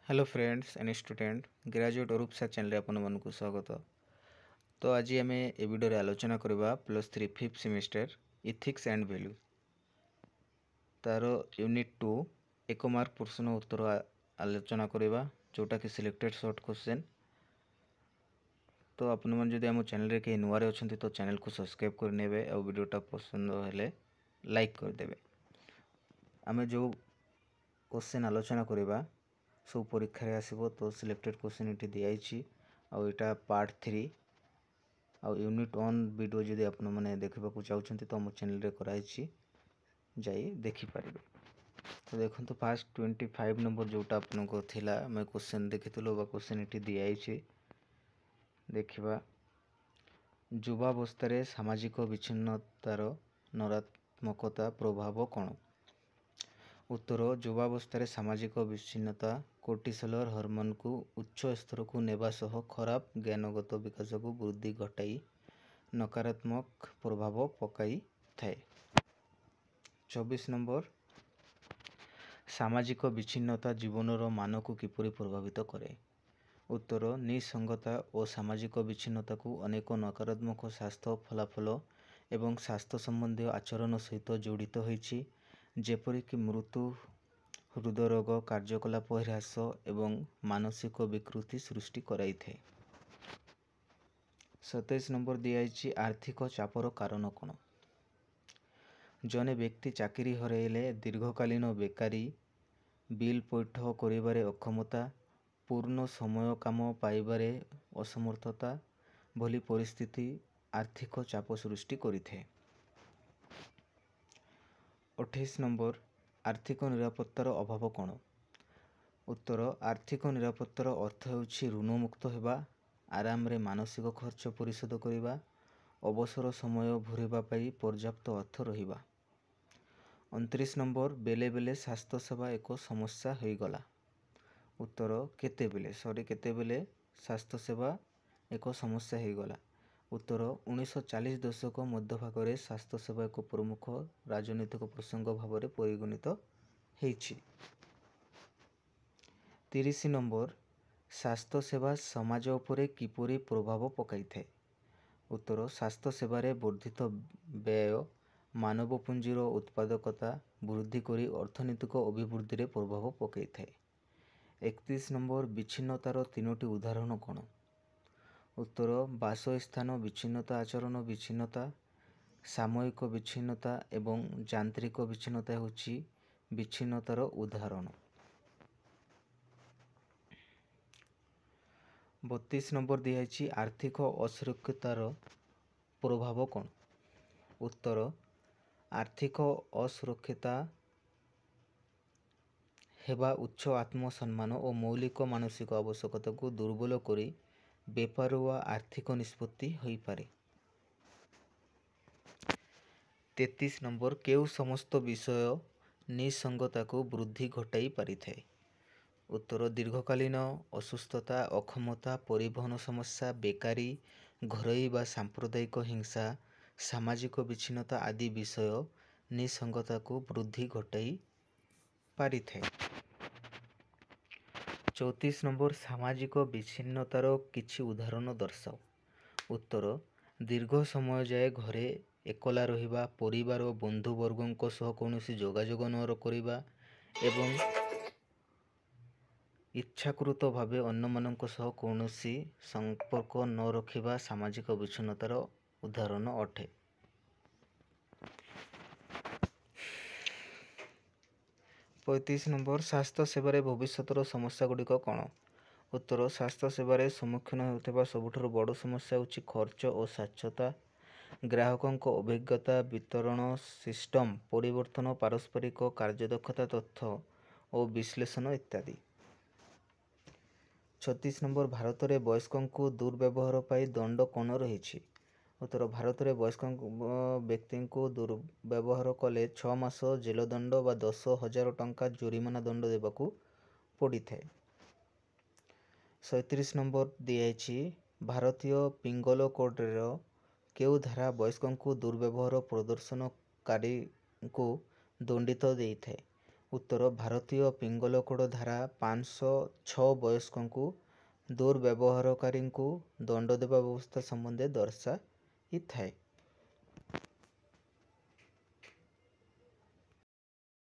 Hello friends and student graduate अरूपसा channel आपन को स्वागत। तो आज आम ए वीडियो आलोचना करवा +3 5th semester ethics and value तार यूनिट 2 एक मार्क प्रश्न उत्तर आलोचना करवा जोटा कि सिलेक्टेड शॉर्ट क्वेश्चन। तो आपण मैंने जब आम चैनल रे कहीं नुआरे अच्छा तो चैनल को सब्सक्राइब करने और वीडियोटा पसंद हेले लाइक करदे। आम जो क्वेश्चन आलोचना करवा सब परीक्षा आसो तो सिलेक्टेड क्वेश्चन ये दिखाई आईटा पार्ट 3 आउ यूनिट 1 वीडियो जदि आप देखा चाहते तो मो चैनल रे कराई जाई देखिपारे। तो देखो फास्ट 25 नंबर जोटा आपको थिला मैं क्वेश्चन देखी क्वेश्चन ये दिखाई देखा युवावस्था सामाजिक विच्छिन्नतार नकारात्मकता प्रभाव कौन। उत्तर युवावस्था सामाजिक विच्छिन्नता कोर्टिसोल हार्मोन को उच्च स्तर को नेबा सह खराब ज्ञानगत विकास को वृद्धि घटाई नकारात्मक प्रभाव पकाई थाए। 24 नंबर सामाजिक विच्छिन्नता जीवनर मान को किपरि प्रभावित करे। उत्तर निसंगता और सामाजिक विच्छिन्नता को अनेक नकारात्मक स्वास्थ्य फलाफल एवं स्वास्थ्य संबंधी आचरण सहित जड़ित होइछि जेपरिक मृत्यु हृदय रोग कार्यकलाप ह्रास एवं मानसिक विकृति सृष्टि कराई थे। 27 नंबर दिखाई आर्थिक चापर कारण कौन। जने व्यक्ति चाकरी हरइले दीर्घकालीन बेकारी बिल पैठ करिबारे अक्षमता पूर्ण समय काम पाइबारे असमर्थता भली परिस्थिति आर्थिक चाप सृष्टि करिथे। 28 नंबर आर्थिक निरापत्तार अभाव कौन। उत्तर आर्थिक निरापत्तार अर्थ हेउछि ऋणमुक्त हेबा आराम रे मानसिक खर्च परिशोध करिबा अवसर समय भरिबा पाई पर्याप्त अर्थ रहिबा। 29 नंबर बेले बेले स्वास्थ्य सेवा एक समस्या हो गला। उत्तर केतेबेले स्वास्थ्य सेवा एक समस्या हो गला। उत्तर 1940 दशक मध्यभाग में स्वास्थ्य सेवा एक प्रमुख राजनीतिक प्रसंग भाव में परिगणित होइछि। 30 नंबर स्वास्थ्य सेवा समाज उपरे किपरि प्रभाव पकाई थाए। उत्तर स्वास्थ्य सेवारे वर्धित व्यय मानव पुंजीर उत्पादकता वृद्धि करी अर्थनैतिक अभिवृद्धि रे प्रभाव पकाई थाए। 31 नंबर विच्छिन्नतार 3टी उदाहरण कौन। उत्तर बासस्थान विच्छिन्नता आचरण विच्छिन्नता सामयिक विच्छिन्नता एवं यांत्रिक विच्छिन्नता होछि विच्छिन्नतार उदाहरण। 32 नंबर दिखाई आर्थिक असुरक्षार प्रभाव कौन। उत्तर आर्थिक असुरक्षिता हेबा उच्च आत्मसम्मान और मौलिक मानसिक आवश्यकता को दुर्बल करी बेपारुआ आर्थिक निष्पत्ति होई पारे। 33 नंबर केउ समस्त विषय निसंगता को वृद्धि घटाई पारि थाए। उत्तर दीर्घकालीन असुस्थता अक्षमता परिवहन समस्या बेकारी घरोई बा सांप्रदायिक हिंसा सामाजिक विच्छिन्नता आदि विषय निसंगता को वृद्धि घटाई पारि थाए। 34 नंबर सामाजिक विच्छिन्नतार किछि उदाहरण दर्शाओ। उत्तर दीर्घ समय जाए घरे एकला रहिबा परिवार और बंधुवर्गों सह कौनसी जोगाजोग न करिबा एवं इच्छाकृत भावे अन्य मानक सह कौनसी संपर्क न रखिबा सामाजिक विच्छिन्नतार उदाहरण अटे। 35 नंबर स्वास्थ्य सेवार भविष्यतर समस्या गुड़िक कौन। उत्तर स्वास्थ्य सेवार सम्मुखीन होता सबुठ बड़ समस्या होछि खर्च और स्वच्छता ग्राहकों अभिज्ञता वितरण सिस्टम परिवर्तन पारस्परिक कार्यदक्षता तथ्य और विश्लेषण इत्यादि। 36 नंबर भारत में वयस्कों को दुर्व्यवहार पाई दंड कौन रही। उत्तर भारत में वयस्क व्यक्ति को दुर्व्यवहार कले 6 मास जेल दंड व 10,000 टंका जुरिमाना दंड देवाकू पड़ी थाए। 37 नंबर दिखाई भारतीय पिंगल कोड केउ धारा वयस्कों को दुर्व्यवहार प्रदर्शनकारी को दंडित देई थाए। ଉତ୍ତର ଭାରତୀୟ ପିଙ୍ଗଳ କୋଡ଼ ଧାରା 506 ବୟସ୍କଙ୍କୁ ଦୁର୍ବ୍ୟବହାରକାରୀଙ୍କୁ ଦଣ୍ଡ ଦେବା ବ୍ୟବସ୍ଥା ସମ୍ବନ୍ଧରେ ଦର୍ଶାଇଥାଏ।